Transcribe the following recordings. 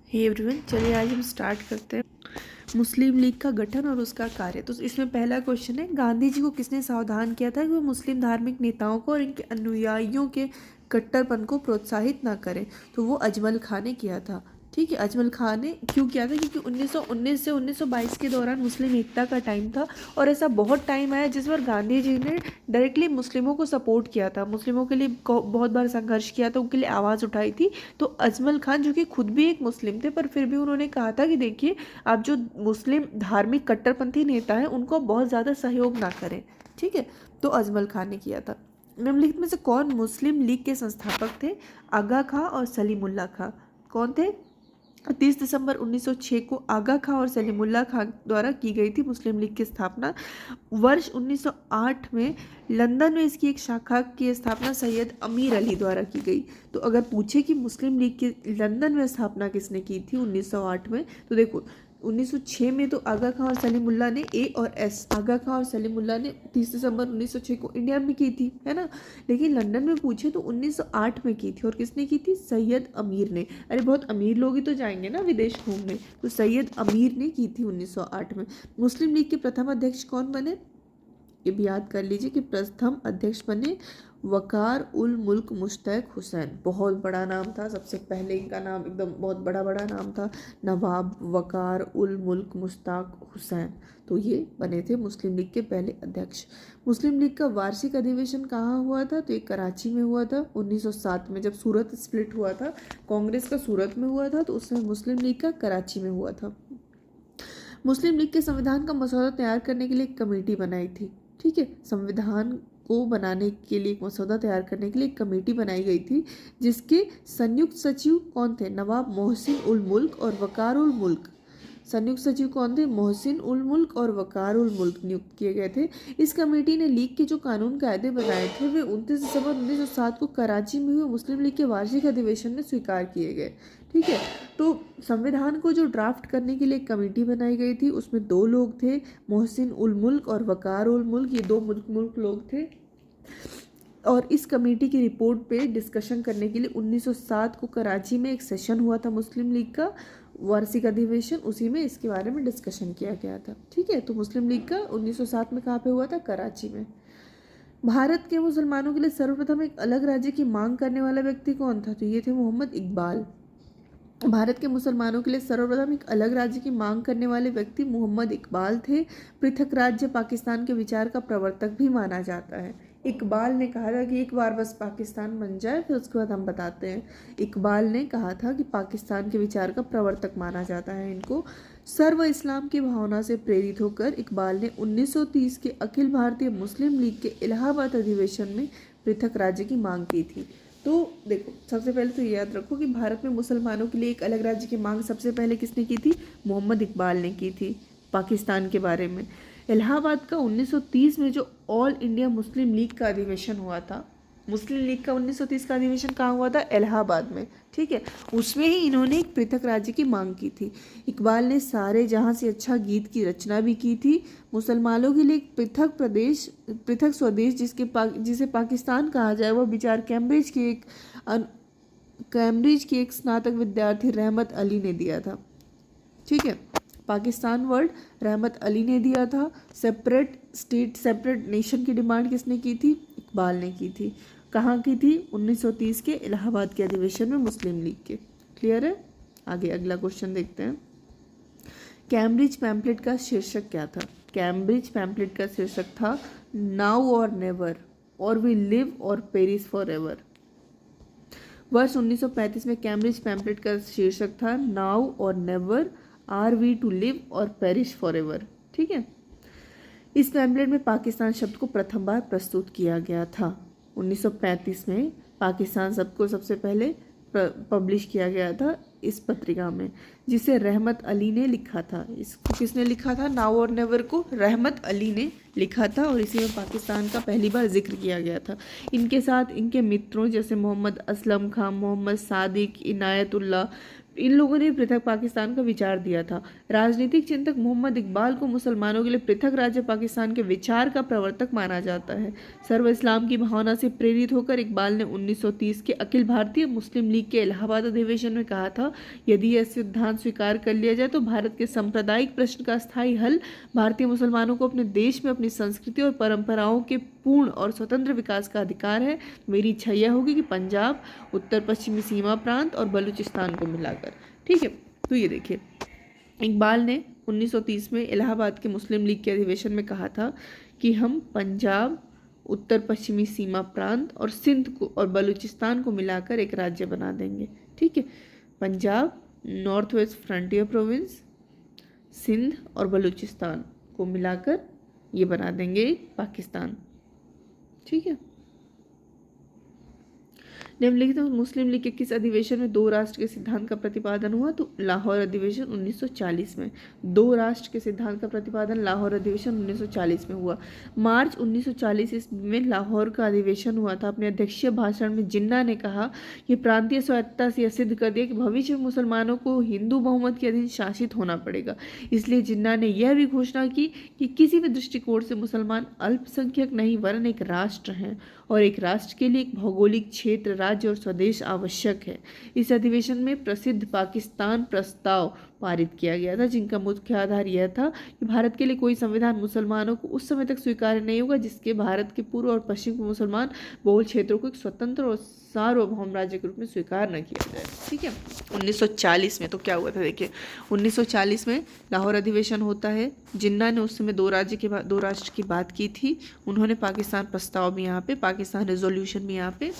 Hey everyone, चलिए आज हम स्टार्ट करते हैं मुस्लिम लीग का गठन और उसका कार्य। तो इसमें पहला क्वेश्चन है, गांधी जी को किसने सावधान किया था कि वो मुस्लिम धार्मिक नेताओं को और इनके अनुयायियों के कट्टरपन को प्रोत्साहित ना करें? तो वो अजमल खां ने किया था। ठीक है, अजमल खां ने क्यों किया था? क्योंकि 1919 से 1922 के दौरान मुस्लिम एकता का टाइम था और ऐसा बहुत टाइम आया जिस पर गांधी जी ने डायरेक्टली मुस्लिमों को सपोर्ट किया था, मुस्लिमों के लिए बहुत बार संघर्ष किया था, उनके लिए आवाज़ उठाई थी। तो अजमल खान जो कि खुद भी एक मुस्लिम थे, पर फिर भी उन्होंने कहा था कि देखिए, आप जो मुस्लिम धार्मिक कट्टरपंथी नेता हैं उनको बहुत ज़्यादा सहयोग ना करें। ठीक है, तो अजमल खान ने किया था। निम्नलिखित में से कौन मुस्लिम लीग के संस्थापक थे? आगा खां और सलीमुल्लाह खां। कौन थे? 30 दिसंबर 1906 को आगा खां और सलीमुल्लाह खां द्वारा की गई थी मुस्लिम लीग की स्थापना। वर्ष 1908 में लंदन में इसकी एक शाखा की स्थापना सैयद अमीर अली द्वारा की गई। तो अगर पूछे कि मुस्लिम लीग की लंदन में स्थापना किसने की थी 1908 में, तो देखो 1906 में तो आगा खां और सलीमुल्लाह ने ए और एस, आगा खां और सलीमुल्लाह ने 30 दिसंबर 1906 को इंडिया में की थी, है ना। लेकिन लंदन में पूछे तो 1908 में की थी। और किसने की थी? सैयद अमीर ने। अरे बहुत अमीर लोग ही तो जाएंगे ना विदेश घूमने, तो सैयद अमीर ने की थी 1908 में। मुस्लिम लीग के प्रथम अध्यक्ष कौन बने? ये भी याद कर लीजिए कि प्रथम अध्यक्ष बने वकार उल मुल्क मुश्ताक हुसैन। बहुत बड़ा नाम था, सबसे पहले इनका नाम एकदम बहुत बड़ा बड़ा नाम था, नवाब वकार उल मुल्क मुश्ताक हुसैन। तो ये बने थे मुस्लिम लीग के पहले अध्यक्ष। मुस्लिम लीग का वार्षिक अधिवेशन कहाँ हुआ था? तो ये कराची में हुआ था 1907 में, जब सूरत स्प्लिट हुआ था। कांग्रेस का सूरत में हुआ था, तो उसमें मुस्लिम लीग का कराची में हुआ था। मुस्लिम लीग के संविधान का मसौदा तैयार करने के लिए एक कमेटी बनाई थी। ठीक है, संविधान को बनाने के लिए, एक मसौदा तैयार करने के लिए एक कमेटी बनाई गई थी, जिसके संयुक्त सचिव कौन थे? नवाब मोहसिन उल मुल्क और वकार उल मुल्क। संयुक्त सचिव कौन थे? मोहसिन उल मुल्क और वकार उल मुल्क नियुक्त किए गए थे। इस कमेटी ने लीग के जो कानून कायदे बनाए थे वे 29 दिसंबर 1907 को कराची में हुए मुस्लिम लीग के वार्षिक अधिवेशन में स्वीकार किए गए। ठीक है, तो संविधान को जो ड्राफ्ट करने के लिए एक कमेटी बनाई गई थी, उसमें दो लोग थे, मोहसिन उल मुल्क और वकार उल मुल्क। ये दो मुल्क लोग थे। और इस कमेटी की रिपोर्ट पे डिस्कशन करने के लिए 1907 को कराची में एक सेशन हुआ था मुस्लिम लीग का वार्षिक अधिवेशन, उसी में इसके बारे में डिस्कशन किया गया था। ठीक है, तो मुस्लिम लीग का 1907 में कहाँ पे हुआ था? कराची में। भारत के मुसलमानों के लिए सर्वप्रथम एक अलग राज्य की मांग करने वाला व्यक्ति कौन था? तो ये थे मोहम्मद इकबाल। भारत के मुसलमानों के लिए सर्वप्रथम एक अलग राज्य की मांग करने वाले व्यक्ति मोहम्मद इकबाल थे। पृथक राज्य पाकिस्तान के विचार का प्रवर्तक भी माना जाता है। इकबाल ने कहा था कि एक बार बस पाकिस्तान बन जाए, फिर उसके बाद हम बताते हैं। इकबाल ने कहा था कि पाकिस्तान के विचार का प्रवर्तक माना जाता है इनको। सर्व इस्लाम की भावना से प्रेरित होकर इकबाल ने 1930 के अखिल भारतीय मुस्लिम लीग के इलाहाबाद अधिवेशन में पृथक राज्य की मांग की थी। तो देखो, सबसे पहले तो याद रखो कि भारत में मुसलमानों के लिए एक अलग राज्य की मांग सबसे पहले किसने की थी? मोहम्मद इकबाल ने की थी, पाकिस्तान के बारे में। इलाहाबाद का 1930 में जो ऑल इंडिया मुस्लिम लीग का अधिवेशन हुआ था, मुस्लिम लीग का 1930 का अधिवेशन कहाँ हुआ था? इलाहाबाद में। ठीक है, उसमें ही इन्होंने एक पृथक राज्य की मांग की थी। इकबाल ने सारे जहाँ से अच्छा गीत की रचना भी की थी। मुसलमानों के लिए एक पृथक प्रदेश, पृथक स्वदेश जिसे पाकिस्तान कहा जाए, वह विचार कैम्ब्रिज की एक स्नातक विद्यार्थी रहमत अली ने दिया था। ठीक है, पाकिस्तान वर्ल्ड रहमत अली ने दिया था। सेपरेट स्टेट सेपरेट नेशन की डिमांड किसने की थी? इकबाल ने की थी। कहाँ की थी? 1930 के इलाहाबाद के अधिवेशन में मुस्लिम लीग के। क्लियर है? आगे अगला क्वेश्चन देखते हैं। कैम्ब्रिज पैम्पलेट का शीर्षक क्या था? कैम्ब्रिज पैम्पलेट का शीर्षक था नाउ और नेवर, और we live or perish for ever. वर्ष 1935 में कैम्ब्रिज पैम्पलेट का शीर्षक था now or never, are we to live or perish forever. ठीक है, इस पैम्पलेट में पाकिस्तान शब्द को प्रथम बार प्रस्तुत किया गया था। 1935 में पाकिस्तान शब्द को सबसे पहले पब्लिश किया गया था इस पत्रिका में, जिसे रहमत अली ने लिखा था। इसको किसने लिखा था? नाउ और नेवर को रहमत अली ने लिखा था, और इसी में पाकिस्तान का पहली बार जिक्र किया गया था। इनके साथ इनके मित्रों जैसे मोहम्मद असलम खां, मोहम्मद सादिक, इनायतुल्लाह, इन लोगों ने पृथक पाकिस्तान का विचार दिया था। राजनीतिक चिंतक मोहम्मद इकबाल को मुसलमानों के लिए पृथक राज्य पाकिस्तान के विचार का प्रवर्तक माना जाता है। सर्व इस्लाम की भावना से प्रेरित होकर इकबाल ने 1930 के अखिल भारतीय मुस्लिम लीग के इलाहाबाद अधिवेशन में कहा था, यदि यह सिद्धांत स्वीकार कर लिया जाए तो भारत के सांप्रदायिक प्रश्न का स्थायी हल भारतीय मुसलमानों को अपने देश में अपनी संस्कृति और परंपराओं के पूर्ण और स्वतंत्र विकास का अधिकार है। मेरी इच्छा यह होगी कि पंजाब, उत्तर पश्चिमी सीमा प्रांत और बलूचिस्तान को मिलाकर। ठीक है, तो ये देखिए, इकबाल ने 1930 में इलाहाबाद के मुस्लिम लीग के अधिवेशन में कहा था कि हम पंजाब, उत्तर पश्चिमी सीमा प्रांत और सिंध को और बलूचिस्तान को मिलाकर एक राज्य बना देंगे। ठीक है, Punjab, North West Frontier Province, Sindh और बलूचिस्तान को मिलाकर ये बना देंगे पाकिस्तान। ठीक है, निम्नलिखित में मुस्लिम लीग के किस अधिवेशन में दो राष्ट्र के सिद्धांत का प्रतिपादन हुआ? तो लाहौर अधिवेशन 1940 में। दो राष्ट्र के सिद्धांत का प्रतिपादन लाहौर अधिवेशन 1940 में हुआ। मार्च 1940 ईस्वी में लाहौर का अधिवेशन हुआ था। अपने अध्यक्षीय भाषण में जिन्ना ने कहा कि प्रांतीय स्वायत्तता से यह सिद्ध कर दिया कि भविष्य में मुसलमानों को हिंदू बहुमत के अधीन शासित होना पड़ेगा। इसलिए जिन्ना ने यह भी घोषणा की कि किसी भी दृष्टिकोण से मुसलमान अल्पसंख्यक नहीं वरन एक राष्ट्र हैं और एक राष्ट्र के लिए एक भौगोलिक क्षेत्र, राज्य और स्वदेश आवश्यक है। इस अधिवेशन में प्रसिद्ध पाकिस्तान प्रस्ताव पारित किया गया था, जिनका मुख्य आधार यह था कि भारत के लिए कोई संविधान मुसलमानों को उस समय तक स्वीकार्य नहीं होगा जिसके भारत के पूर्व और पश्चिम के मुसलमान बहुल क्षेत्रों को एक स्वतंत्र और सार्वभौम राज्य के रूप में स्वीकार न किया जाए। ठीक है, 1940 में तो क्या हुआ था, देखिए 1940 में लाहौर अधिवेशन होता है। जिन्ना ने उस समय दो राष्ट्र की बात की थी। उन्होंने पाकिस्तान प्रस्ताव भी यहाँ पे, पाकिस्तान रेजोल्यूशन भी यहाँ पे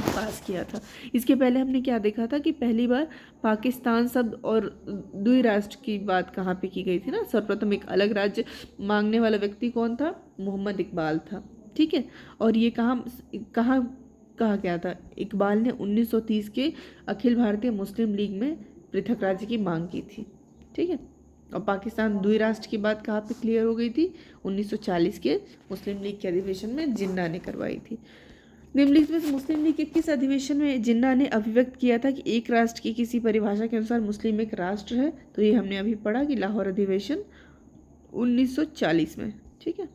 पास किया था। इसके पहले हमने क्या देखा था कि पहली बार पाकिस्तान शब्द और द्विराष्ट्र की बात कहाँ पे की गई थी ना। सर्वप्रथम एक अलग राज्य मांगने वाला व्यक्ति कौन था? मोहम्मद इकबाल था। ठीक है, और ये कहाँ कहा गया था? इकबाल ने 1930 के अखिल भारतीय मुस्लिम लीग में पृथक राज्य की मांग की थी। ठीक है, और पाकिस्तान द्विराष्ट्र की बात कहाँ पे क्लियर हो गई थी? 1940 के मुस्लिम लीग के अधिवेशन में जिन्ना ने करवाई थी। निम्नलिखित में से मुस्लिम लीग के किस अधिवेशन में जिन्ना ने अभिव्यक्त किया था कि एक राष्ट्र की किसी परिभाषा के अनुसार मुस्लिम एक राष्ट्र है? तो ये हमने अभी पढ़ा कि लाहौर अधिवेशन 1940 में। ठीक है,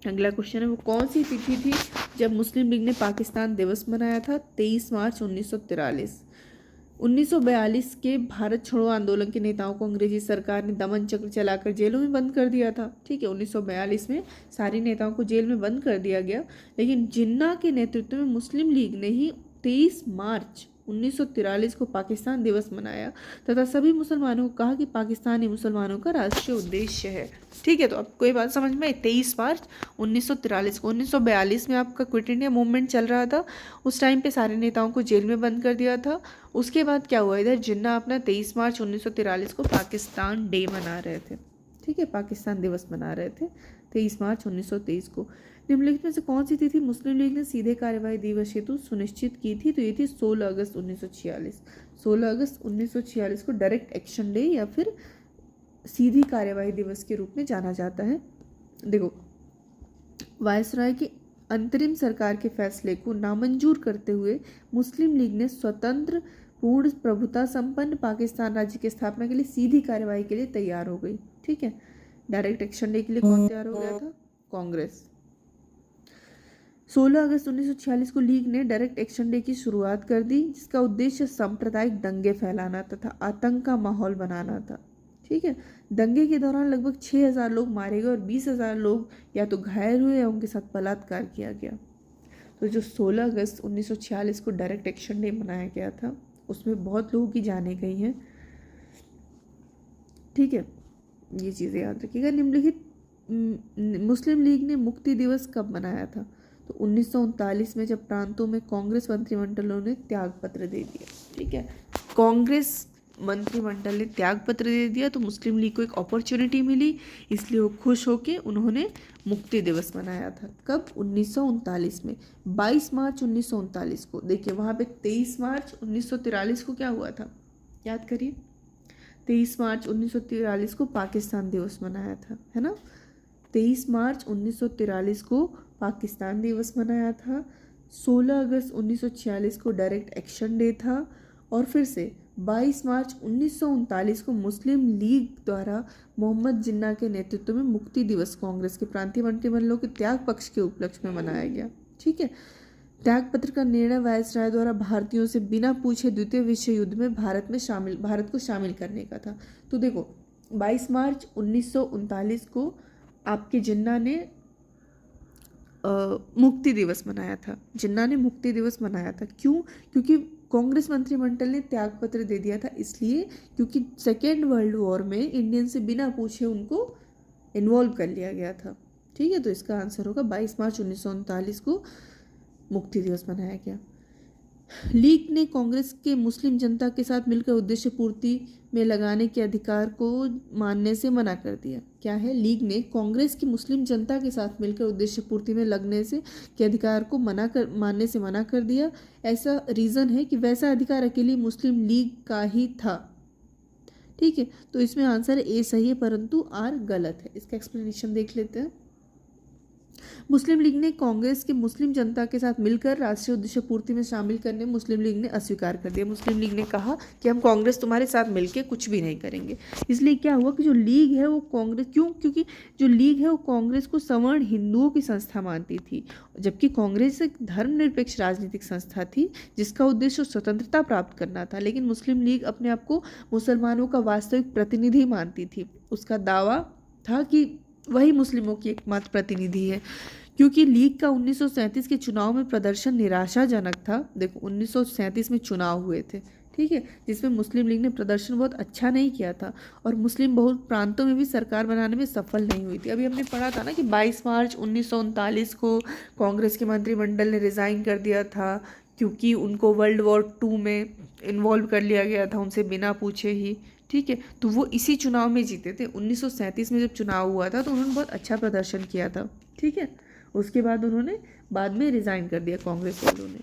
अगला क्वेश्चन है, वो कौन सी तिथि थी जब मुस्लिम लीग ने पाकिस्तान दिवस मनाया था? 23 मार्च 1943। 1942 के भारत छोड़ो आंदोलन के नेताओं को अंग्रेजी सरकार ने दमन चक्र चलाकर जेलों में बंद कर दिया था। ठीक है, 1942 में सारे नेताओं को जेल में बंद कर दिया गया, लेकिन जिन्ना के नेतृत्व में मुस्लिम लीग ने ही 23 मार्च 1943 को पाकिस्तान दिवस मनाया तथा सभी मुसलमानों को कहा कि पाकिस्तान ही मुसलमानों का राष्ट्रीय उद्देश्य है। ठीक है, तो अब कोई बात समझ में आई? 23 मार्च 1943 को। 1942 में आपका क्विट इंडिया मूवमेंट चल रहा था। उस टाइम पे सारे नेताओं को जेल में बंद कर दिया था। उसके बाद क्या हुआ, इधर जिन्ना अपना 23 मार्च 1943 को पाकिस्तान डे मना रहे थे। ठीक है, पाकिस्तान दिवस मना रहे थे 23 मार्च 1923 को। निम्नलिखित में से कौन सी तिथि मुस्लिम लीग ने सीधे कार्यवाही दिवस हेतु सुनिश्चित की थी? तो ये थी 16 अगस्त 1946। 16 अगस्त 1946 को डायरेक्ट एक्शन डे या फिर सीधी कार्यवाही दिवस के रूप में जाना जाता है। देखो, वायसराय के अंतरिम सरकार के फैसले को नामंजूर करते हुए मुस्लिम लीग ने स्वतंत्र पूर्ण प्रभुता संपन्न पाकिस्तान राज्य की स्थापना के लिए सीधी कार्यवाही के लिए तैयार हो गई। ठीक है, डायरेक्ट एक्शन डे के लिए कौन तैयार हो गया था? कांग्रेस। 16 अगस्त 1946 को लीग ने डायरेक्ट एक्शन डे की शुरुआत कर दी, जिसका उद्देश्य सांप्रदायिक दंगे फैलाना तथा आतंक का माहौल बनाना था। ठीक है, दंगे के दौरान लगभग 6000 लोग मारे गए और 20,000 लोग या तो घायल हुए या उनके साथ बलात्कार किया गया। तो जो 16 अगस्त 1946 को डायरेक्ट एक्शन डे मनाया गया था, उसमें बहुत लोगों की जानें गई हैं। ठीक है, ये चीज़ें याद रखिएगा। निम्नलिखित मुस्लिम लीग ने मुक्ति दिवस कब मनाया था? तो 1939 में, जब प्रांतों में कांग्रेस मंत्रिमंडलों ने त्यागपत्र दे दिया। ठीक है, कांग्रेस मंत्रिमंडल ने त्यागपत्र दे दिया तो मुस्लिम लीग को एक अपॉर्चुनिटी मिली, इसलिए वो खुश होके उन्होंने मुक्ति दिवस मनाया था। कब? 1939 में, 22 मार्च 1939 को। देखिए वहाँ पे 23 मार्च 1943 को क्या हुआ था, याद करिए। 23 मार्च 1943 को पाकिस्तान दिवस मनाया था, है ना। 23 मार्च 1943 को पाकिस्तान दिवस मनाया था। 16 अगस्त 1946 को डायरेक्ट एक्शन डे था और फिर से 22 मार्च 1939 को मुस्लिम लीग द्वारा मोहम्मद जिन्ना के नेतृत्व में मुक्ति दिवस कांग्रेस के प्रांतीय मंत्रिमंडलों के त्याग पक्ष के उपलक्ष्य में मनाया गया। ठीक है, त्यागपत्र का निर्णय वायसराय द्वारा भारतीयों से बिना पूछे द्वितीय विश्व युद्ध में भारत को शामिल करने का था। तो देखो 22 मार्च 1939 को आपके जिन्ना ने मुक्ति दिवस मनाया था। जिन्ना ने मुक्ति दिवस मनाया था, क्यों? क्योंकि कांग्रेस मंत्रिमंडल ने त्यागपत्र दे दिया था, इसलिए क्योंकि सेकेंड वर्ल्ड वॉर में इंडियन से बिना पूछे उनको इन्वॉल्व कर लिया गया था। ठीक है, तो इसका आंसर होगा 22 मार्च 1939 को मुक्ति दिवस मनाया गया। लीग ने कांग्रेस के मुस्लिम जनता के साथ मिलकर उद्देश्य पूर्ति में लगाने के अधिकार को मानने से मना कर दिया। क्या है? लीग ने कांग्रेस की मुस्लिम जनता के साथ मिलकर उद्देश्य पूर्ति में लगने से के अधिकार को मानने से मना कर दिया। ऐसा रीज़न है कि वैसा अधिकार अकेली मुस्लिम लीग का ही था। ठीक है, तो इसमें आंसर ए सही है परंतु आर गलत है। इसका एक्सप्लेनेशन देख लेते हैं। मुस्लिम लीग ने कांग्रेस के मुस्लिम जनता के साथ मिलकर राष्ट्रीय उद्देश्य पूर्ति में शामिल करने मुस्लिम लीग ने अस्वीकार कर दिया। मुस्लिम लीग ने कहा कि हम कांग्रेस तुम्हारे साथ मिलकर कुछ भी नहीं करेंगे। इसलिए क्या हुआ कि जो लीग है वो कांग्रेस, क्योंकि जो लीग है वो कांग्रेस को सवर्ण हिंदुओं की संस्था मानती थी, जबकि कांग्रेस एक धर्मनिरपेक्ष राजनीतिक संस्था थी जिसका उद्देश्य स्वतंत्रता प्राप्त करना था। लेकिन मुस्लिम लीग अपने आप को मुसलमानों का वास्तविक प्रतिनिधि मानती थी। उसका दावा था कि वही मुस्लिमों की एकमात्र प्रतिनिधि है। क्योंकि लीग का 1937 के चुनाव में प्रदर्शन निराशाजनक था। देखो 1937 में चुनाव हुए थे, ठीक है, जिसमें मुस्लिम लीग ने प्रदर्शन बहुत अच्छा नहीं किया था और मुस्लिम बहुल प्रांतों में भी सरकार बनाने में सफल नहीं हुई थी। अभी हमने पढ़ा था ना कि 22 मार्च 1939 को कांग्रेस के मंत्रिमंडल ने रिज़ाइन कर दिया था क्योंकि उनको वर्ल्ड वॉर 2 में इन्वॉल्व कर लिया गया था उनसे बिना पूछे ही। ठीक है, तो वो इसी चुनाव में जीते थे। 1937 में जब चुनाव हुआ था तो उन्होंने बहुत अच्छा प्रदर्शन किया था। ठीक है, उसके बाद उन्होंने बाद में रिज़ाइन कर दिया कांग्रेस वालों ने,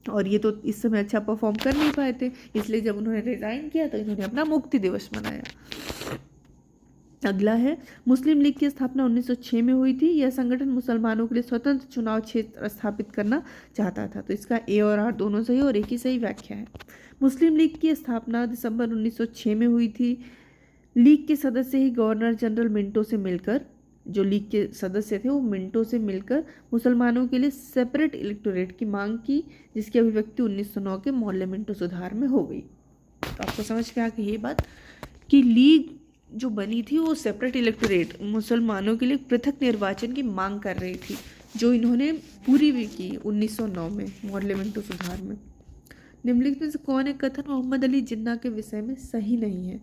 और ये तो इस समय अच्छा परफॉर्म कर नहीं पाए थे, इसलिए जब उन्होंने रिज़ाइन किया तो इन्होंने अपना मुक्ति दिवस मनाया। अगला है, मुस्लिम लीग की स्थापना 1906 में हुई थी। यह संगठन मुसलमानों के लिए स्वतंत्र चुनाव क्षेत्र स्थापित करना चाहता था। तो इसका ए और आर दोनों सही और एक ही सही व्याख्या है। मुस्लिम लीग की स्थापना दिसंबर 1906 में हुई थी। लीग के सदस्य ही गवर्नर जनरल मिंटो से मिलकर, जो लीग के सदस्य थे वो मिंटो से मिलकर मुसलमानों के लिए सेपरेट इलेक्टोरेट की मांग की, जिसकी अभिव्यक्ति 1909 के मोहल्ले मिंटो सुधार में हो गई। तो आपको समझ में आ गई ये बात कि लीग जो बनी थी वो सेपरेट इलेक्टोरेट, मुसलमानों के लिए पृथक निर्वाचन की मांग कर रही थी, जो इन्होंने पूरी भी की 1909 में मोहल्ले मिंटो सुधार में। निम्नलिखित में से कौन एक कथन मोहम्मद अली जिन्ना के विषय में सही नहीं है?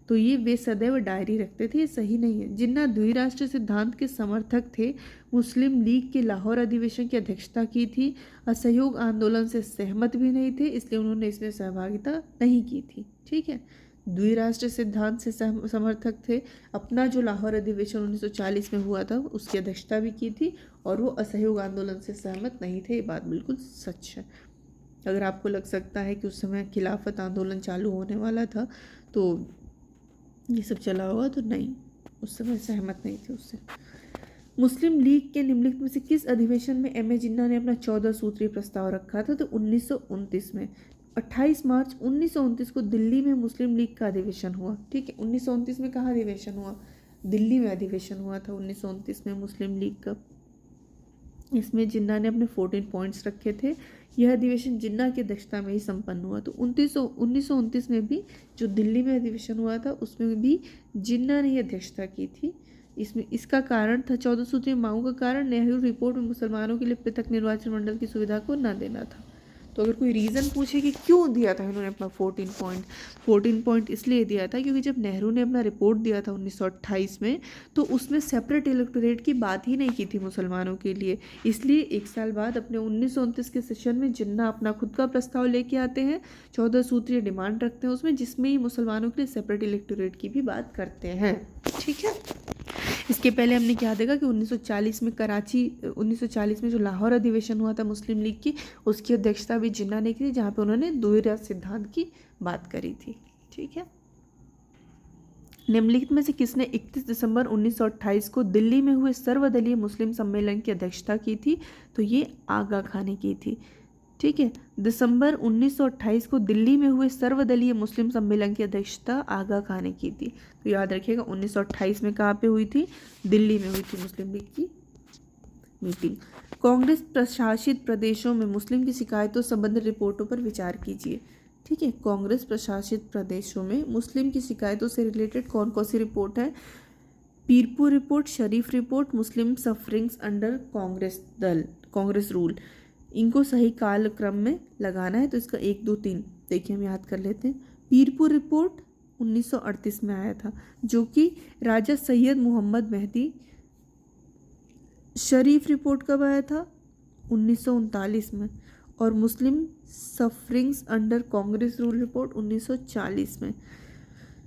तो ये वे सदैव डायरी रखते थे, ये सही नहीं है। जिन्ना द्विराष्ट्र सिद्धांत के समर्थक थे, मुस्लिम लीग के लाहौर अधिवेशन की अध्यक्षता की थी, असहयोग आंदोलन से सहमत भी नहीं थे, इसलिए उन्होंने इसमें सहभागिता नहीं की थी। ठीक है, द्विराष्ट्र सिद्धांत से समर्थक थे, अपना जो लाहौर अधिवेशन 1940 में हुआ था उसकी अध्यक्षता भी की थी, और वो असहयोग आंदोलन से सहमत नहीं थे। ये बात बिल्कुल सच है। अगर आपको लग सकता है कि उस समय खिलाफत आंदोलन चालू होने वाला था तो ये सब चला होगा, तो नहीं, उस समय सहमत नहीं थे उससे। मुस्लिम लीग के निम्नलिखित में से किस अधिवेशन में एम ए जिन्ना ने अपना 14 सूत्रीय प्रस्ताव रखा था? तो 1929 में। 28 मार्च 1929 को दिल्ली में मुस्लिम लीग का अधिवेशन हुआ। ठीक है, 1929 में कहाँ अधिवेशन हुआ? दिल्ली में अधिवेशन हुआ था 1929 में मुस्लिम लीग का। इसमें जिन्ना ने अपने 14 पॉइंट्स रखे थे। यह अधिवेशन जिन्ना की अध्यक्षता में ही संपन्न हुआ। तो 1929 में भी जो दिल्ली में अधिवेशन हुआ था उसमें भी जिन्ना ने ही अध्यक्षता की थी। इसमें इसका कारण था 14 सूत्रीय मांगों का कारण नेहरू रिपोर्ट में मुसलमानों के लिए पृथक निर्वाचन मंडल की सुविधा को न देना था। तो अगर कोई रीज़न पूछे कि क्यों दिया था इन्होंने अपना 14 पॉइंट इसलिए दिया था क्योंकि जब नेहरू ने अपना रिपोर्ट दिया था 1928 में तो उसमें सेपरेट इलेक्टोरेट की बात ही नहीं की थी मुसलमानों के लिए। इसलिए एक साल बाद अपने 1929 के सेशन में जिन्ना अपना खुद का प्रस्ताव लेके आते हैं, 14 सूत्रीय डिमांड रखते हैं उसमें, जिसमें ही मुसलमानों के लिए सेपरेट इलेक्टोरेट की भी बात करते हैं। ठीक है, इसके पहले हमने क्या देखा कि 1940 में जो लाहौर अधिवेशन हुआ था मुस्लिम लीग की, उसकी अध्यक्षता भी जिन्ना ने की थी, जहाँ पे उन्होंने द्विराष्ट्र सिद्धांत की बात करी थी। ठीक है, निम्नलिखित में से किसने 31 दिसंबर 1928 को दिल्ली में हुए सर्वदलीय मुस्लिम सम्मेलन की अध्यक्षता की थी? तो ये आगा खान ने की थी। ठीक है, दिसंबर 1928 को दिल्ली में हुए सर्वदलीय मुस्लिम सम्मेलन की अध्यक्षता आगा खान ने की थी। तो याद रखिएगा 1928 में कहाँ पे हुई थी? दिल्ली में हुई थी मुस्लिम लीग की मीटिंग। कांग्रेस प्रशासित प्रदेशों में मुस्लिम की शिकायतों संबंधी रिपोर्टों पर विचार कीजिए। ठीक है, कांग्रेस प्रशासित प्रदेशों में मुस्लिम की शिकायतों से रिलेटेड कौन कौन सी रिपोर्ट है? Pirpur report, Shareef report, Muslim sufferings under Congress rule. इनको सही कालक्रम में लगाना है, तो इसका 1 2 3 देखिए हम याद कर लेते हैं। पीरपुर रिपोर्ट 1938 में आया था, जो कि राजा सैयद मोहम्मद मेहदी। शरीफ रिपोर्ट कब आया था? 1939 में। और मुस्लिम sufferings under Congress rule report 1940 में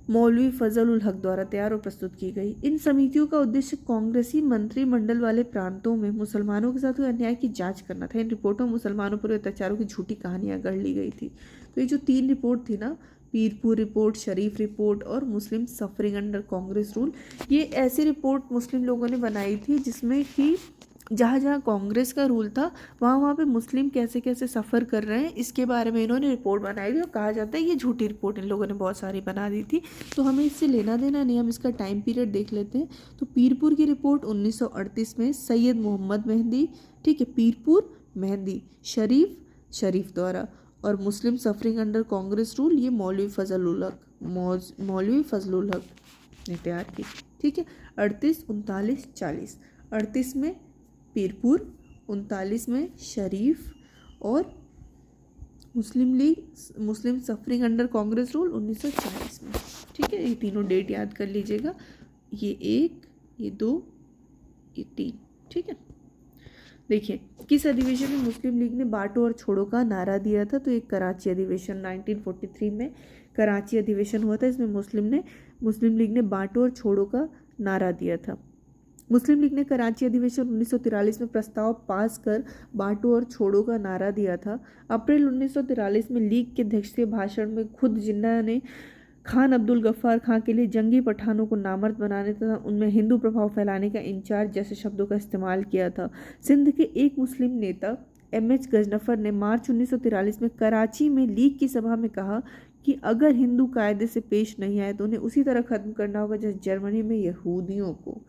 मौलवी फजल उल हक द्वारा तैयार और प्रस्तुत की गई। इन समितियों का उद्देश्य कांग्रेसी मंत्रिमंडल वाले प्रांतों में मुसलमानों के साथ हुए अन्याय की जांच करना था। इन रिपोर्टों में मुसलमानों पर अत्याचारों की झूठी कहानियां गढ़ ली गई थी। तो ये जो 3 रिपोर्ट थी ना, पीरपुर रिपोर्ट, शरीफ रिपोर्ट और मुस्लिम सफरिंग अंडर कांग्रेस रूल, ये ऐसी रिपोर्ट मुस्लिम लोगों ने बनाई थी जिसमें कि जहाँ जहाँ कांग्रेस का रूल था वहाँ वहाँ पे मुस्लिम कैसे कैसे सफ़र कर रहे हैं, इसके बारे में इन्होंने रिपोर्ट बनाई थी। और कहा जाता है ये झूठी रिपोर्ट इन लोगों ने बहुत सारी बना दी थी। तो हमें इससे लेना देना नहीं, हम इसका टाइम पीरियड देख लेते हैं। तो पीरपुर की रिपोर्ट 1938 में सैयद मोहम्मद मेहदी, ठीक है, पीरपुर मेहदी, शरीफ द्वारा। और मुस्लिम सफरिंग अंडर कांग्रेस रूल ये मौलवी फजल उल हक ने तैयार की। ठीक है, 38, 39, 40। 38 में पीरपुर, 39 में शरीफ और मुस्लिम सफरिंग अंडर कांग्रेस रूल 1940 में। ठीक है, ये तीनों डेट याद कर लीजिएगा, ये 1, ये 2, ये 3। ठीक है, देखिए किस अधिवेशन में मुस्लिम लीग ने बांटो और छोड़ो का नारा दिया था? तो एक कराची अधिवेशन 1943 में कराची अधिवेशन हुआ था। इसमें मुस्लिम लीग ने बांटो और छोड़ो का नारा दिया था। मुस्लिम लीग ने कराची अधिवेशन 1943 में प्रस्ताव पास कर बांटो और छोड़ो का नारा दिया था। अप्रैल 1943 में लीग के अध्यक्षीय भाषण में खुद जिन्ना ने खान अब्दुल गफ्फार खां के लिए जंगी पठानों को नामर्द बनाने तथा उनमें हिंदू प्रभाव फैलाने का इंचार्ज जैसे शब्दों का इस्तेमाल किया था। सिंध के एक मुस्लिम नेता MH गजनफर ने मार्च 1943 में कराची में लीग की सभा में कहा कि अगर हिंदू कायदे से पेश नहीं आए तो उन्हें उसी तरह खत्म करना होगा जैसे जर्मनी में यहूदियों को।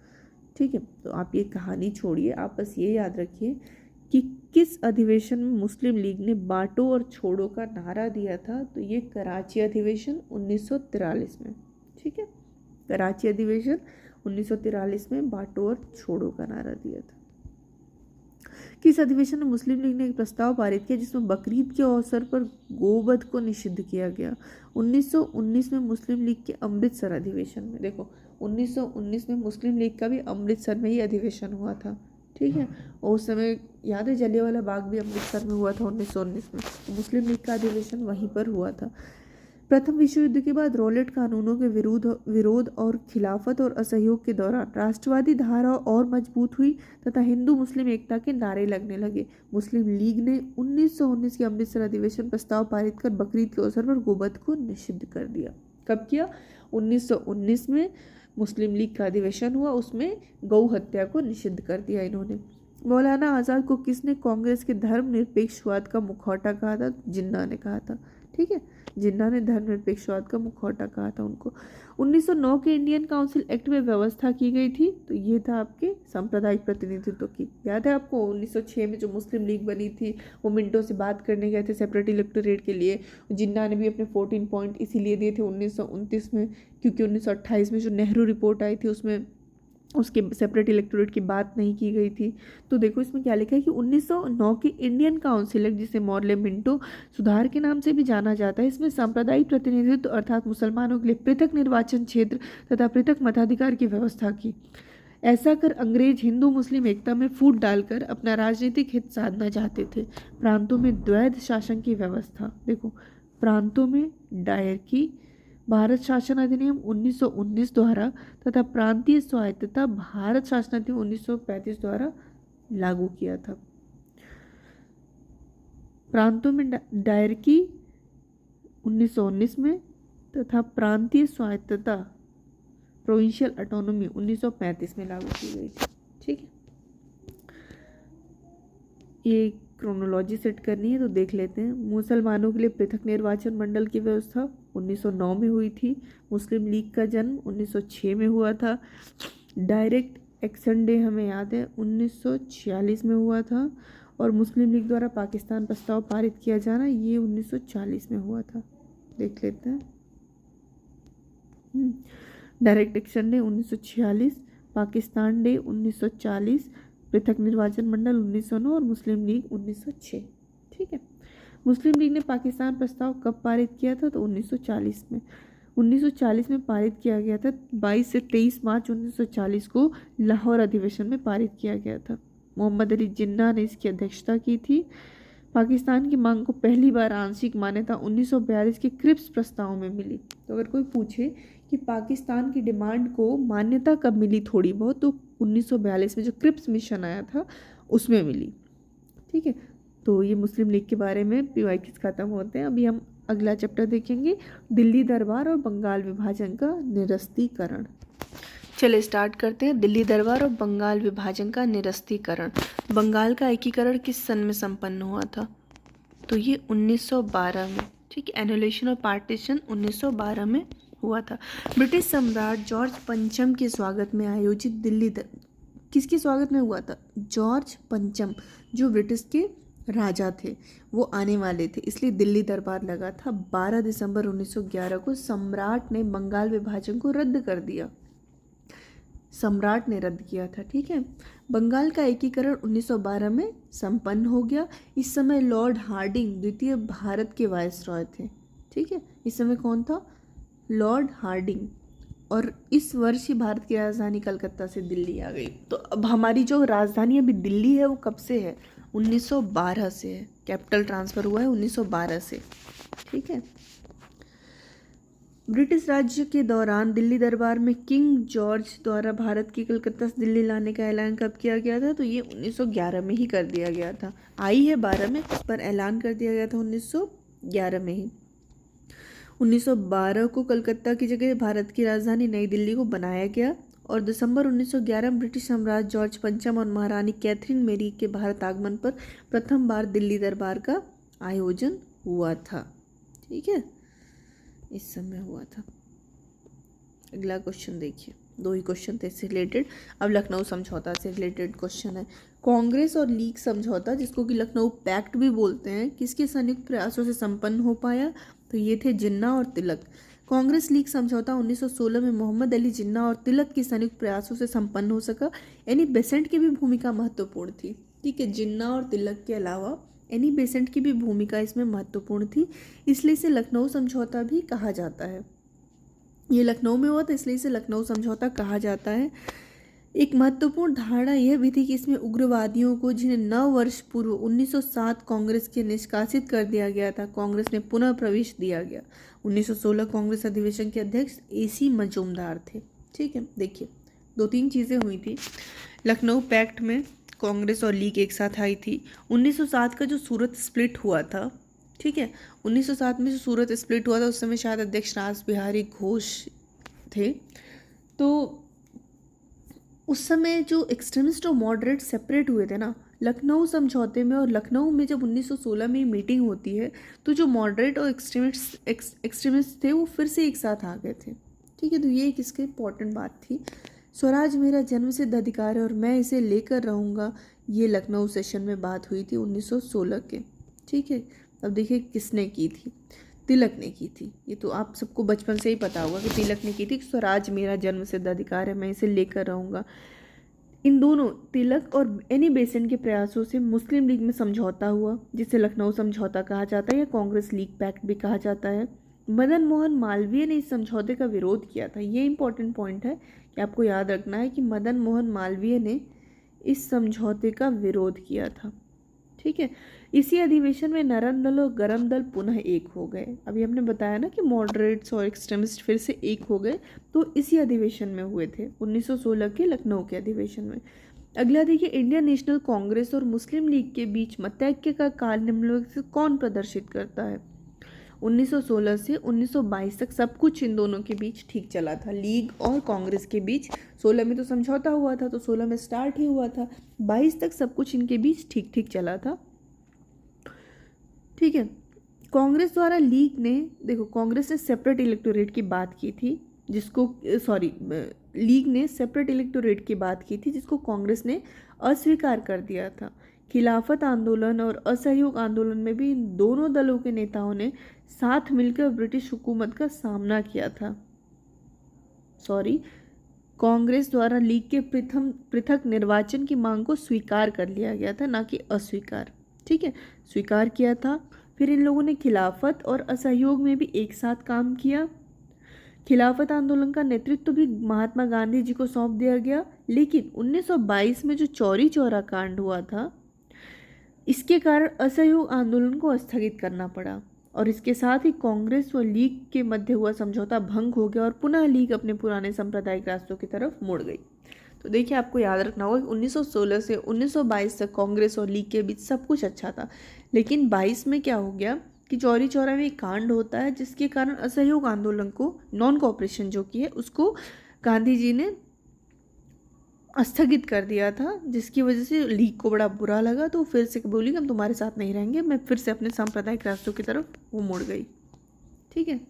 ठीक है, तो आप ये कहानी छोड़िए, आप बस ये याद रखिए कि किस अधिवेशन में मुस्लिम लीग ने बांटो और छोड़ो का नारा दिया था? तो ये कराची अधिवेशन 1943 में। ठीक है, कराची अधिवेशन 1943 में बांटो और छोड़ो का नारा दिया था। किस अधिवेशन में मुस्लिम लीग ने एक प्रस्ताव पारित किया जिसमें बकरीद के अवसर पर गोवध को निषिद्ध किया गया? 1919 में मुस्लिम लीग के अमृतसर अधिवेशन में। देखो 1919 में मुस्लिम लीग का भी अमृतसर में ही अधिवेशन हुआ था। ठीक है, और उस समय याद है जलियांवाला बाग भी अमृतसर में हुआ था 1919 में। तो मुस्लिम लीग का अधिवेशन वहीं पर हुआ था। प्रथम विश्व युद्ध के बाद रॉलेट कानूनों के विरोध और खिलाफत और असहयोग के दौरान राष्ट्रवादी धारा और मजबूत हुई तथा हिंदू मुस्लिम एकता के नारे लगने लगे। मुस्लिम लीग ने 1919 के अमृतसर अधिवेशन प्रस्ताव पारित कर बकरीद के अवसर पर गोवध को निषिद्ध कर दिया। कब किया? 1919 में मुस्लिम लीग का अधिवेशन हुआ, उसमें गौ हत्या को निषिद्ध कर दिया इन्होंने। मौलाना आज़ाद को किसने कांग्रेस के धर्मनिरपेक्षवाद का मुखौटा कहा था? जिन्ना ने कहा था। ठीक है, जिन्ना ने धर्मनिरपेक्षवाद का मुखौटा कहा था उनको। 1909 के इंडियन काउंसिल एक्ट में व्यवस्था की गई थी, तो ये था आपके सांप्रदायिक प्रतिनिधित्व की। याद है आपको 1906 में जो मुस्लिम लीग बनी थी वो मिंटो से बात करने गए थे सेपरेट इलेक्टोरेट के लिए। जिन्ना ने भी अपने 14 पॉइंट इसीलिए दिए थे 1929 में, क्योंकि 1928 में जो नेहरू रिपोर्ट आई थी उसमें उसके सेपरेट इलेक्टोरेट की बात नहीं की गई थी। तो देखो इसमें क्या लिखा है कि 1909 की इंडियन काउंसिल एक्ट, जिसे मॉर्ले मिंटो सुधार के नाम से भी जाना जाता है, इसमें सांप्रदायिक प्रतिनिधित्व अर्थात मुसलमानों के लिए पृथक निर्वाचन क्षेत्र तथा पृथक मताधिकार की व्यवस्था की। ऐसा कर अंग्रेज हिंदू मुस्लिम एकता में फूट डालकर अपना राजनीतिक हित साधना चाहते थे। प्रांतों में द्वैध शासन की व्यवस्था, देखो प्रांतों में दायर की भारत शासन अधिनियम 1919 द्वारा तथा प्रांतीय स्वायत्तता भारत शासन अधिनियम 1935 द्वारा लागू किया था। प्रांतों में दायरकी 1919 में तथा प्रांतीय स्वायत्तता प्रोविंशियल ऑटोनॉमी 1935 में लागू की गई थी। ठीक है, ये क्रोनोलॉजी सेट करनी है तो देख लेते हैं। मुसलमानों के लिए पृथक निर्वाचन मंडल की व्यवस्था 1909 में हुई थी। मुस्लिम लीग का जन्म 1906 में हुआ था। डायरेक्ट एक्शन डे हमें याद है 1946 में हुआ था। और मुस्लिम लीग द्वारा पाकिस्तान प्रस्ताव पारित किया जाना ये 1940 में हुआ था। देख लेते हैं। Direct action day 1946, Pakistan day 1940, पृथक निर्वाचन मंडल 1909 और मुस्लिम लीग 1906। ठीक है, मुस्लिम लीग ने पाकिस्तान प्रस्ताव कब पारित किया था? तो 1940 में। 1940 में पारित किया गया था। 22 से 23 मार्च 1940 को लाहौर अधिवेशन में पारित किया गया था। मोहम्मद अली जिन्ना ने इसकी अध्यक्षता की थी। पाकिस्तान की मांग को पहली बार आंशिक मान्यता 1942 के क्रिप्स प्रस्ताव में मिली। तो अगर कोई पूछे कि पाकिस्तान की डिमांड को मान्यता कब मिली थोड़ी बहुत, तो 1942 में जो क्रिप्स मिशन आया था उसमें मिली। ठीक है, तो ये मुस्लिम लीग के बारे में PYQs खत्म होते हैं। अभी हम अगला चैप्टर देखेंगे, दिल्ली दरबार और बंगाल विभाजन का निरस्तीकरण। चलिए स्टार्ट करते हैं। दिल्ली दरबार और बंगाल विभाजन का निरस्तीकरण। बंगाल का एकीकरण किस सन में संपन्न हुआ था? तो ये 1912 में। ठीक है, एनुलेशन और पार्टीशन 1912 में हुआ था। ब्रिटिश सम्राट जॉर्ज पंचम के स्वागत में आयोजित किसके स्वागत में हुआ था? जॉर्ज पंचम, जो ब्रिटिश के राजा थे, वो आने वाले थे, इसलिए दिल्ली दरबार लगा था। 12 दिसंबर 1911 को सम्राट ने बंगाल विभाजन को रद्द कर दिया। सम्राट ने रद्द किया था। ठीक है, बंगाल का एकीकरण 1912 में संपन्न हो गया। इस समय लॉर्ड हार्डिंग द्वितीय भारत के वायसरॉय थे। ठीक है, इस समय कौन था? Lord Hardinge. और इस वर्ष ही भारत की राजधानी कलकत्ता से दिल्ली आ गई। तो अब हमारी जो राजधानी अभी दिल्ली है वो कब से है? 1912 से है। कैपिटल ट्रांसफर हुआ है 1912 से। ठीक है, ब्रिटिश राज्य के दौरान दिल्ली दरबार में किंग जॉर्ज द्वारा भारत की कलकत्ता से दिल्ली लाने का ऐलान कब किया गया था? तो ये 1911 में ही कर दिया गया था। आई है 12 में, पर ऐलान कर दिया गया था 1911 में ही। 1912 को कलकत्ता की जगह भारत की राजधानी नई दिल्ली को बनाया गया। और दिसंबर 1911 में ब्रिटिश सम्राट जॉर्ज पंचम और महारानी कैथरीन मेरी के भारत आगमन पर प्रथम बार दिल्ली दरबार का आयोजन हुआ था। ठीक है, इस समय हुआ था। अगला क्वेश्चन देखिए, 2 ही क्वेश्चन थे इससे रिलेटेड। अब लखनऊ समझौता से रिलेटेड क्वेश्चन है। कांग्रेस और लीग समझौता, जिसको कि लखनऊ पैक्ट भी बोलते हैं, किसके संयुक्त प्रयासों से संपन्न हो पाया? तो ये थे जिन्ना और तिलक। कांग्रेस लीग समझौता 1916 में मोहम्मद अली जिन्ना और तिलक के संयुक्त प्रयासों से संपन्न हो सका। एनी बेसेंट की भी भूमिका महत्वपूर्ण थी। ठीक है, जिन्ना और तिलक के अलावा एनी बेसेंट की भी भूमिका इसमें महत्वपूर्ण थी, इसलिए इसे लखनऊ समझौता भी कहा जाता है। ये लखनऊ में हुआ था, इसलिए इसे लखनऊ समझौता कहा जाता है। एक महत्वपूर्ण धारणा यह भी थी कि इसमें उग्रवादियों को, जिन्हें 9 वर्ष पूर्व 1907 कांग्रेस के निष्कासित कर दिया गया था, कांग्रेस में पुनः प्रवेश दिया गया। 1916 कांग्रेस अधिवेशन के अध्यक्ष AC मजूमदार थे। ठीक है, देखिए 2-3 चीज़ें हुई थी। लखनऊ पैक्ट में कांग्रेस और लीग एक साथ आई थी। 1907 का जो सूरत स्प्लिट हुआ था, ठीक है, 1907 में जो सूरत स्प्लिट हुआ था उस समय शायद अध्यक्ष रास बिहारी घोष थे। तो उस समय जो एक्सट्रीमिस्ट और मॉडरेट सेपरेट हुए थे ना लखनऊ समझौते में, और लखनऊ में जब 1916 में मीटिंग होती है तो जो मॉडरेट और एक्सट्रीमिस्ट थे वो फिर से एक साथ आ गए थे। ठीक है, तो ये एक इसकी इम्पॉर्टेंट बात थी। स्वराज मेरा जन्मसिद्ध अधिकार है और मैं इसे लेकर रहूँगा, ये लखनऊ सेशन में बात हुई थी 1916 के। ठीक है, अब देखिए किसने की थी? तिलक ने की थी। ये तो आप सबको बचपन से ही पता होगा कि तिलक ने की थी। स्वराज मेरा जन्मसिद्ध अधिकार है, मैं इसे लेकर रहूँगा। इन दोनों तिलक और एनी बेसेंट के प्रयासों से मुस्लिम लीग में समझौता हुआ, जिसे लखनऊ समझौता कहा जाता है या कांग्रेस लीग पैक्ट भी कहा जाता है। मदन मोहन मालवीय ने इस समझौते का विरोध किया था। ये इंपॉर्टेंट पॉइंट है कि आपको याद रखना है कि मदन मोहन मालवीय ने इस समझौते का विरोध किया था। ठीक है, इसी अधिवेशन में नरम दल और गरम दल पुनः एक हो गए। अभी हमने बताया ना कि मॉडरेट्स और एक्सट्रीमिस्ट फिर से एक हो गए, तो इसी अधिवेशन में हुए थे 1916 के लखनऊ के अधिवेशन में। अगला देखिए, इंडियन नेशनल कांग्रेस और मुस्लिम लीग के बीच मतैक्य का काल निम्नलिखित से कौन प्रदर्शित करता है? 1916 से 1922 तक सब कुछ इन दोनों के बीच ठीक चला था, लीग और कांग्रेस के बीच। 16 में तो समझौता हुआ था, तो 16 में स्टार्ट ही हुआ था, 22 तक सब कुछ इनके बीच ठीक ठीक चला था। ठीक है। कांग्रेस द्वारा लीग ने, देखो कांग्रेस ने सेपरेट इलेक्टोरेट की बात की थी, जिसको लीग ने सेपरेट इलेक्टोरेट की बात की थी, जिसको कांग्रेस ने अस्वीकार कर दिया था। खिलाफत आंदोलन और असहयोग आंदोलन में भी इन दोनों दलों के नेताओं ने साथ मिलकर ब्रिटिश हुकूमत का सामना किया था। कांग्रेस द्वारा लीग के पृथक निर्वाचन की मांग को स्वीकार कर लिया गया था, ना कि अस्वीकार। ठीक है, स्वीकार किया था। फिर इन लोगों ने खिलाफत और असहयोग में भी एक साथ काम किया। खिलाफत आंदोलन का नेतृत्व भी महात्मा गांधी जी को सौंप दिया गया, लेकिन 1922 में जो चौरी चौरा कांड हुआ था, इसके कारण असहयोग आंदोलन को स्थगित करना पड़ा और इसके साथ ही कांग्रेस व लीग के मध्य हुआ समझौता भंग हो गया और पुनः लीग अपने पुराने सांप्रदायिक रास्तों की तरफ मुड़ गई। तो देखिए, आपको याद रखना होगा कि 1916 से 1922 तक कांग्रेस और लीग के बीच सब कुछ अच्छा था, लेकिन 22 में क्या हो गया कि चौरी चौरा में एक कांड होता है, जिसके कारण असहयोग आंदोलन को, नॉन कोऑपरेशन जो की है, उसको गांधी जी ने स्थगित कर दिया था, जिसकी वजह से लीग को बड़ा बुरा लगा। तो फिर से बोली कि हम तुम्हारे साथ नहीं रहेंगे, मैं फिर से अपने सांप्रदायिक रास्तों की तरफ वो मुड़ गई। ठीक है,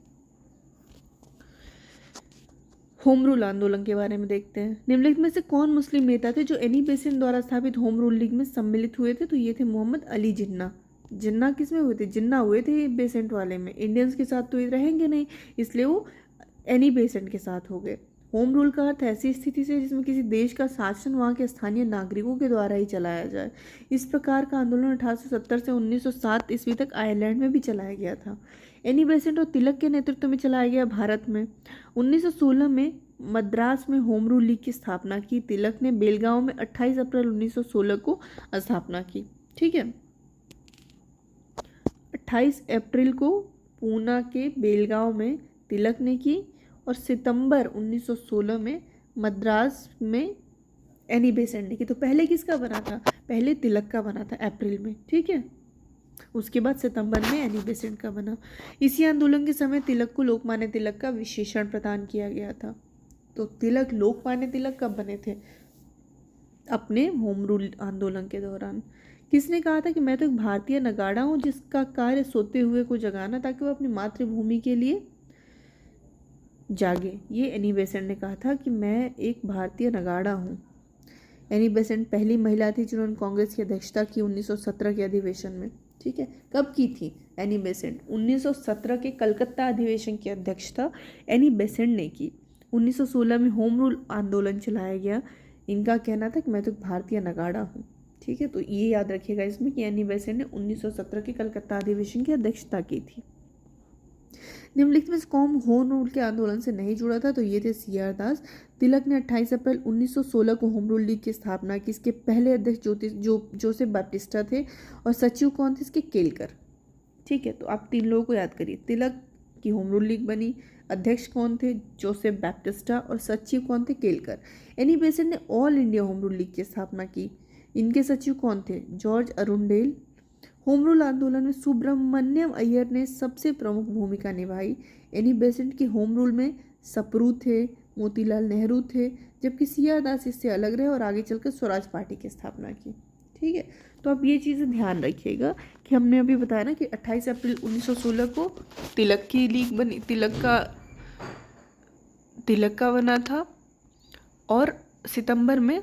होम रूल आंदोलन के बारे में देखते हैं। निम्नलिखित में से कौन मुस्लिम नेता थे जो एनी बेसेंट द्वारा स्थापित होम रूल लीग में सम्मिलित हुए थे? तो ये थे मोहम्मद अली जिन्ना। जिन्ना किस में हुए थे? जिन्ना हुए थे बेसेंट वाले में। इंडियंस के साथ तो ये रहेंगे नहीं, इसलिए वो एनी बेसेंट के साथ हो गए। होम रूल का अर्थ ऐसी स्थिति से जिसमें किसी देश का शासन वहाँ के स्थानीय नागरिकों के द्वारा ही चलाया जाए। इस प्रकार का आंदोलन 1870 से 1907 ईस्वी तक आयरलैंड में भी चलाया गया था। एनी बेसेंट और तिलक के नेतृत्व में चलाया गया भारत में। 1916 में मद्रास में होम रूल लीग की स्थापना की। तिलक ने बेलगांव में 28 अप्रैल 1916 को स्थापना की। ठीक है, 28 अप्रैल को पूना के बेलगांव में तिलक ने की और सितंबर 1916 में मद्रास में एनी बेसेंट ने की। तो पहले किसका बना था? पहले तिलक का बना था अप्रैल में। ठीक है, उसके बाद सितंबर में एनी बेसेंट का बना। इसी आंदोलन के समय तिलक को लोकमान्य तिलक का विशेषण प्रदान किया गया था। तो तिलक, लोकमान्य तिलक कब बने थे? अपने होम रूल आंदोलन के दौरान। किसने कहा था कि मैं तो एक भारतीय नगाड़ा हूँ जिसका कार्य सोते हुए को जगाना, ताकि वो अपनी मातृभूमि के लिए जागे? ये एनी बेसेंट ने कहा था कि मैं एक भारतीय नगाड़ा हूँ। एनी बेसेंट पहली महिला थी जिन्होंने कांग्रेस की अध्यक्षता की 1917 के अधिवेशन में। ठीक है, कब की थी एनी बेसेंट? 1917 के कलकत्ता अधिवेशन की अध्यक्षता एनी बेसेंट ने की। 1916 में होम रूल आंदोलन चलाया गया। इनका कहना था कि मैं तो एक भारतीय नगाड़ा हूँ। ठीक है, तो ये याद रखिएगा इसमें कि एनी बेसेंट ने 1917 के कलकत्ता अधिवेशन की अध्यक्षता की थी। निम्नलिखित में से कौन होम रूल के आंदोलन से नहीं जुड़ा था? तो ये थे CR दास। तिलक ने 28 अप्रैल 1916 को होम रूल लीग की स्थापना की। इसके पहले अध्यक्ष जोसेफ बैप्टिस्टा थे और सचिव कौन थे इसके? केलकर। ठीक है, तो आप तीन लोगों को याद करिए। तिलक की होम रूल लीग बनी, अध्यक्ष कौन थे? जोसेफ बैप्टिस्टा, और सचिव कौन थे? केलकर। एनी बेसेंट ने all India home rule league की स्थापना की। इनके सचिव कौन थे? George Arundale. होम रूल आंदोलन में सुब्रमण्यम अय्यर ने सबसे प्रमुख भूमिका निभाई। एनी बेसेंट के होम रूल में सप्रू थे, मोतीलाल नेहरू थे, जबकि CR दास इससे अलग रहे और आगे चलकर स्वराज पार्टी की स्थापना की। ठीक है, तो आप ये चीज़ें ध्यान रखिएगा कि हमने अभी बताया ना कि 28 अप्रैल 1916 को तिलक की लीग बनी, तिलक का बना था, और सितंबर में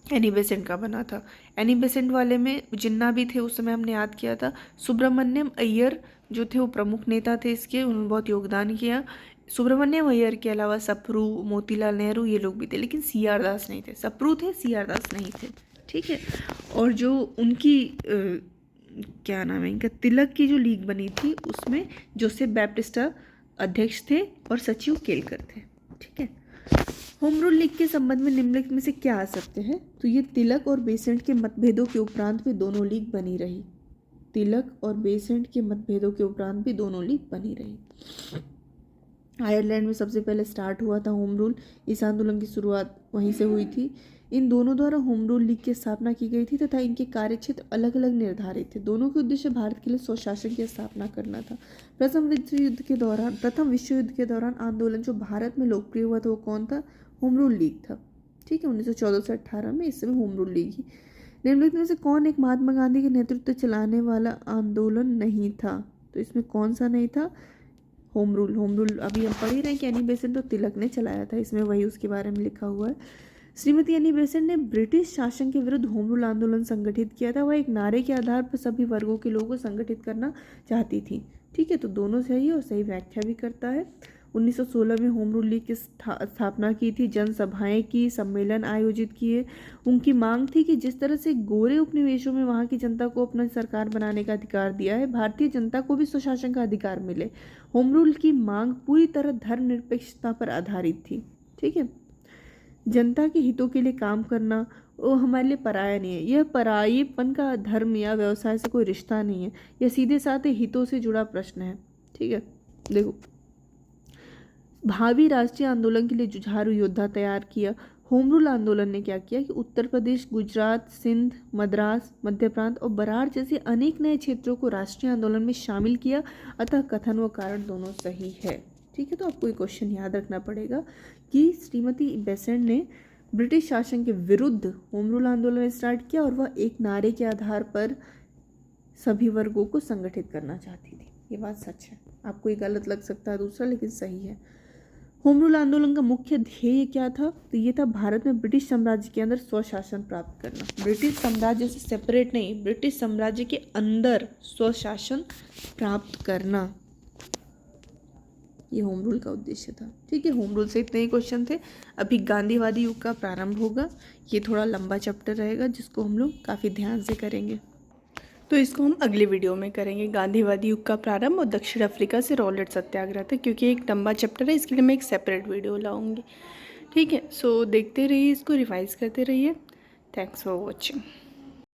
एनी बेसेंट का बना था। एनी बेसेंट वाले में जिन्ना भी थे, उस समय हमने याद किया था। सुब्रमण्यम अय्यर जो थे वो प्रमुख नेता थे इसके, उन्होंने बहुत योगदान किया। सुब्रमण्यम अय्यर के अलावा सप्रू, मोतीलाल नेहरू ये लोग भी थे, लेकिन CR दास नहीं थे। सप्रू थे, CR दास नहीं थे। ठीक है, और जो उनकी क्या नाम है इनका, तिलक की जो लीग बनी थी उसमें जोसेफ बैप्टिस्टा अध्यक्ष थे और सचिव केलकर थे। ठीक है, होम रूल लीग के संबंध में निम्नलिखित में से क्या आ सकते हैं? तो ये तिलक और बेसेंट के मतभेदों के उपरांत भी दोनों लीग बनी रही। तिलक और बेसेंट के मतभेदों के उपरांत भी दोनों लीग बनी रही। आयरलैंड में सबसे पहले स्टार्ट हुआ था होम रूल। इस आंदोलन की शुरुआत वहीं से हुई थी। इन दोनों द्वारा होम रूल लीग की स्थापना की गई थी तथा इनके कार्यक्षेत्र अलग अलग निर्धारित थे। दोनों के उद्देश्य भारत के लिए स्वशासन की स्थापना करना था। प्रथम विश्व युद्ध के दौरान आंदोलन जो भारत में लोकप्रिय हुआ था वो कौन था? होम रूल लीग था। ठीक है, 1914 से 18 में इस समय होम रूल लीग ही। निम्नलिखित में से कौन एक महात्मा गांधी के नेतृत्व चलाने वाला आंदोलन नहीं था? तो इसमें कौन सा नहीं था? होम रूल अभी हम पढ़ ही रहे हैं कि एनी बेसेंट तो तिलक ने चलाया था, इसमें वही उसके बारे में लिखा हुआ है। श्रीमती एनी बेसेंट ने ब्रिटिश शासन के विरुद्ध होम रूल आंदोलन संगठित किया था। वह एक नारे के आधार पर सभी वर्गों के लोगों को संगठित करना चाहती थी। ठीक है, तो दोनों सही और सही व्याख्या भी करता है। 1916 में होम रूल लीग की स्थापना की थी, जनसभाएं की, सम्मेलन आयोजित किए। उनकी मांग थी कि जिस तरह से गोरे उपनिवेशों में वहाँ की जनता को अपना सरकार बनाने का अधिकार दिया है, भारतीय जनता को भी स्वशासन का अधिकार मिले। होम रूल की मांग पूरी तरह धर्मनिरपेक्षता पर आधारित थी। ठीक है, जनता के हितों के लिए काम करना वो हमारे लिए पराया नहीं है। यह परायेपन का धर्म या व्यवसाय से कोई रिश्ता नहीं है, यह सीधे साधे हितों से जुड़ा प्रश्न है। ठीक है, देखो, भावी राष्ट्रीय आंदोलन के लिए जुझारू योद्धा तैयार किया। होम रूल आंदोलन ने क्या किया कि उत्तर प्रदेश, गुजरात, सिंध, मद्रास, मध्य प्रांत और बरार जैसे अनेक नए क्षेत्रों को राष्ट्रीय आंदोलन में शामिल किया। अतः कथन व कारण दोनों सही है। ठीक है, तो आपको ये क्वेश्चन याद रखना पड़ेगा कि श्रीमती बेसेंट ने ब्रिटिश शासन के विरुद्ध होम रूल आंदोलन स्टार्ट किया और वह एक नारे के आधार पर सभी वर्गों को संगठित करना चाहती थी। ये बात सच है, आपको ये गलत लग सकता है दूसरा, लेकिन सही है। होम रूल आंदोलन का मुख्य ध्येय क्या था? तो ये था भारत में ब्रिटिश साम्राज्य के अंदर स्वशासन प्राप्त करना। ब्रिटिश साम्राज्य से सेपरेट नहीं, ब्रिटिश साम्राज्य के अंदर स्वशासन प्राप्त करना, ये होम रूल का उद्देश्य था। ठीक है, होम रूल से इतने ही क्वेश्चन थे। अभी गांधीवादी युग का प्रारंभ होगा, ये थोड़ा लंबा चैप्टर रहेगा जिसको हम लोग काफ़ी ध्यान से करेंगे, तो इसको हम अगले वीडियो में करेंगे। गांधीवादी युग का प्रारंभ और दक्षिण अफ्रीका से रॉलेट सत्याग्रह तक, क्योंकि एक लंबा चैप्टर है, इसके लिए मैं एक सेपरेट वीडियो लाऊंगी। ठीक है, सो देखते रहिए, इसको रिवाइज करते रहिए। Thanks for watching.